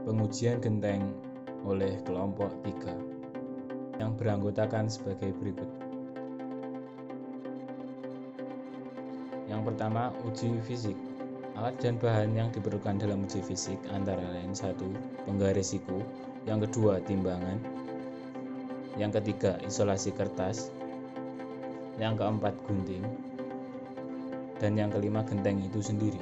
Pengujian genteng oleh kelompok 3 yang beranggotakan sebagai berikut. Yang pertama, uji fisik. Alat dan bahan yang diperlukan dalam uji fisik antara lain: 1. Penggaris siku, yang kedua timbangan, yang ketiga isolasi kertas, yang keempat gunting, dan yang kelima genteng itu sendiri.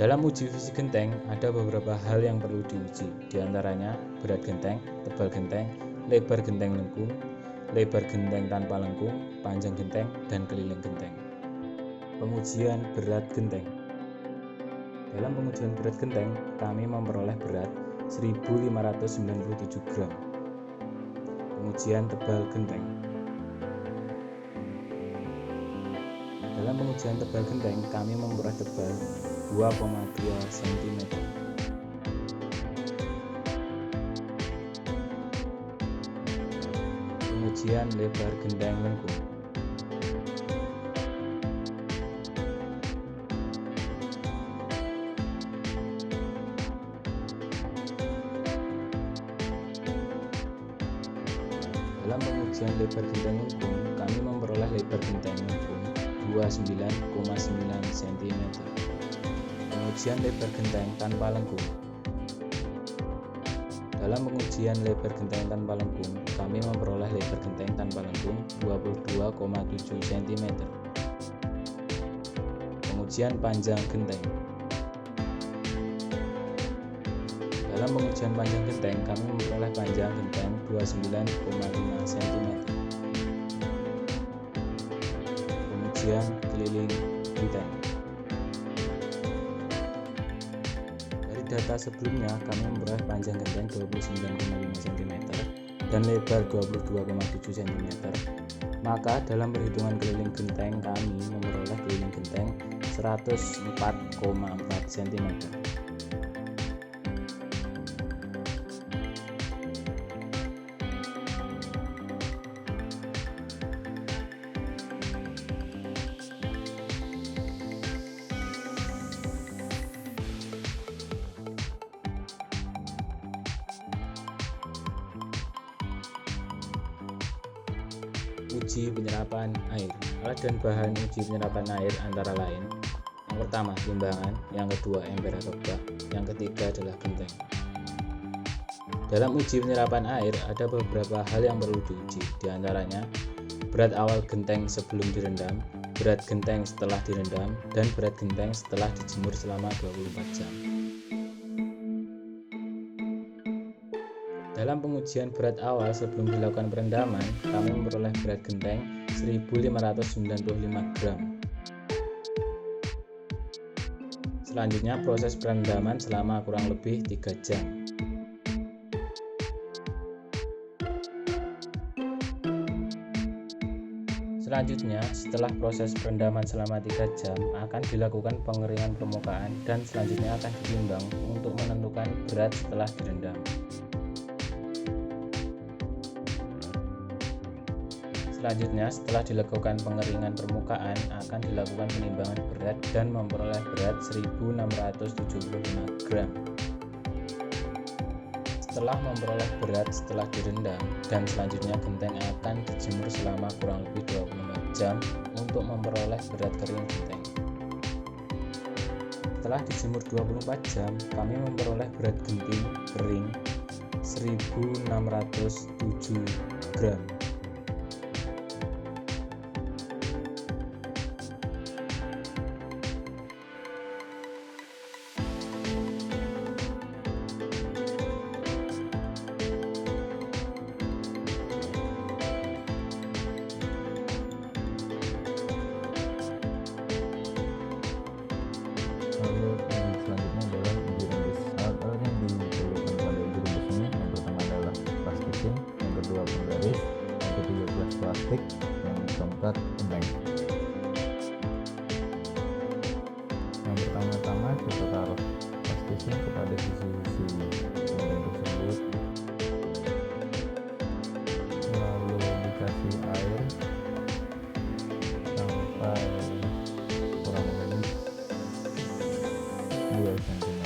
Dalam uji fisik genteng ada beberapa hal yang perlu diuji, diantaranya berat genteng, tebal genteng, lebar genteng lengkung, lebar genteng tanpa lengkung, panjang genteng, dan keliling genteng. Pengujian berat genteng. Dalam pengujian berat genteng kami memperoleh berat 1597 gram. Pengujian tebal genteng. Dalam pengujian tebal genteng kami memperoleh tebal 2,2 cm. Pengujian lebar genteng lengkung. Dalam pengujian lebar genteng lengkung kami memperoleh lebar genteng lengkung 29,9 cm. Pengujian lebar genteng tanpa lengkung. Dalam pengujian lebar genteng tanpa lengkung kami memperoleh lebar genteng tanpa lengkung 22,7 cm. Pengujian panjang genteng. Dalam pengujian panjang genteng kami memperoleh panjang genteng 29,5 cm. Pengujian keliling genteng. Dari data sebelumnya kami memperoleh panjang genteng 29,5 cm dan lebar 22,7 cm. Maka dalam perhitungan keliling genteng kami memperoleh keliling genteng 104,4 cm. Uji penyerapan air. Alat dan bahan uji penyerapan air antara lain: yang pertama timbangan, yang kedua ember atau bak, yang ketiga adalah genteng. Dalam uji penyerapan air ada beberapa hal yang perlu diuji, diantaranya berat awal genteng sebelum direndam, berat genteng setelah direndam, dan berat genteng setelah dijemur selama 24 jam. Dalam pengujian berat awal sebelum dilakukan perendaman, kami memperoleh berat genteng 1595 gram. Selanjutnya proses perendaman selama kurang lebih 3 jam. Selanjutnya, setelah proses perendaman selama 3 jam, akan dilakukan pengeringan permukaan dan selanjutnya akan ditimbang untuk menentukan berat setelah direndam. Selanjutnya, setelah dilakukan pengeringan permukaan, akan dilakukan penimbangan berat dan memperoleh berat 1675 gram. Setelah memperoleh berat setelah direndam dan selanjutnya genteng akan dijemur selama kurang lebih 24 jam untuk memperoleh berat kering genteng. Setelah dijemur 24 jam, kami memperoleh berat genting kering 1607 gram. Lalu yang selanjutnya adalah uji rembes. Alat-alat yang diperlukan pada uji rembes ini yang pertama adalah plastikin, yang kedua penggaris, yang ketiga gelas plastik, yang keempat genteng. Yang pertama-tama kita taruh plastikin kepada sisi-sisi genteng tersebut, lalu dikasih air sampai kurang lebih 2 cm.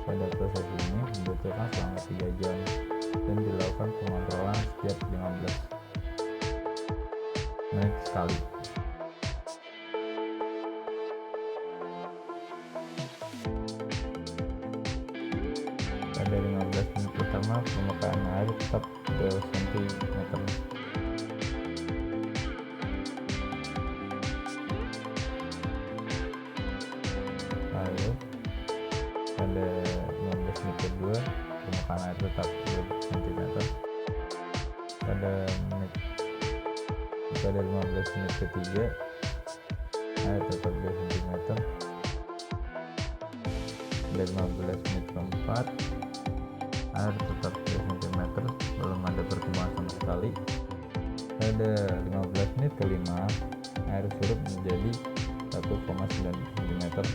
Pada proses ini dibutuhkan selama 3 jam dan dilakukan pengontrolan setiap 15 menit sekali. Pada 15 menit pertama, permukaan air tetap 2 cm. Lalu pada 15 menit kedua, permukaan air tetap 2 cm. Pada 15 menit ketiga, air tetap 2 cm. Pada 15 menit keempat, air tetap 2 cm, belum ada pertumbuhan sama sekali. Pada 15 menit kelima, air surut menjadi 1,9 cm.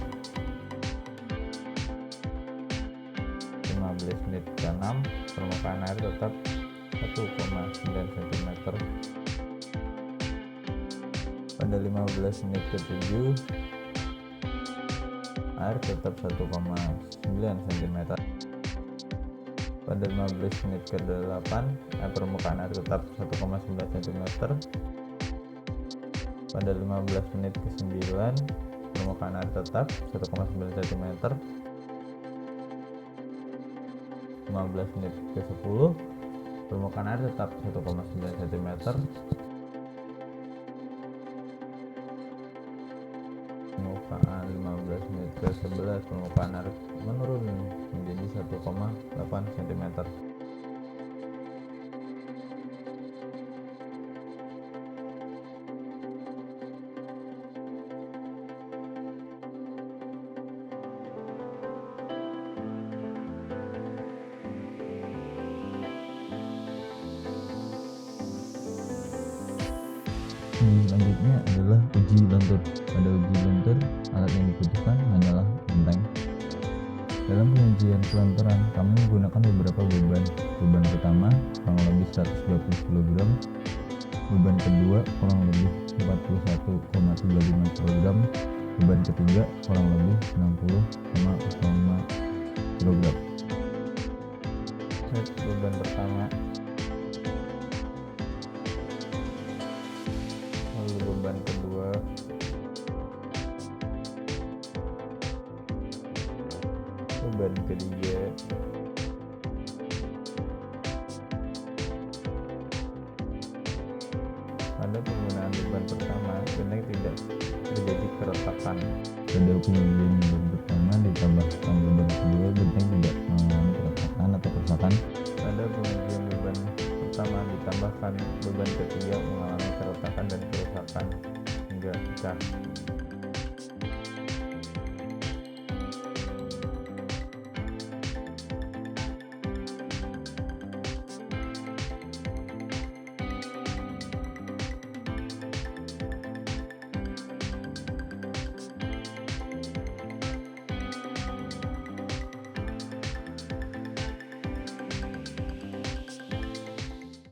15 menit ke-6, permukaan air tetap 1,9 cm. Pada 15 menit ke-7, air tetap 1,9 cm. Pada 15 menit ke-8, permukaan air tetap 1,9 cm. Pada 15 menit ke-9, permukaan air tetap 1,9 cm. 15 menit ke-10, permukaan air tetap 1,9 cm. Permukaan 15 menit ke-11, permukaan air menurun menjadi 1,8 cm. Selanjutnya adalah uji lentur. Pada uji lentur, alat yang dibutuhkan hanyalah genteng. Dalam pengujian kelenturan, kami menggunakan beberapa beban. Beban pertama kurang lebih 120 kg, beban kedua kurang lebih 41,35 kg, beban ketiga kurang lebih 60,05 kg. Beban pertama, lalu beban kedua, beban ketiga, pada penggunaan beban pertama genteng tidak terjadi keretakan. Pada pengujian beban pertama ditambahkan beban kedua, genteng tidak mengalami keretakan atau kerusakan. Pada pengujian beban pertama ditambahkan beban ketiga mengalami keretakan dan kerusakan hingga pecah.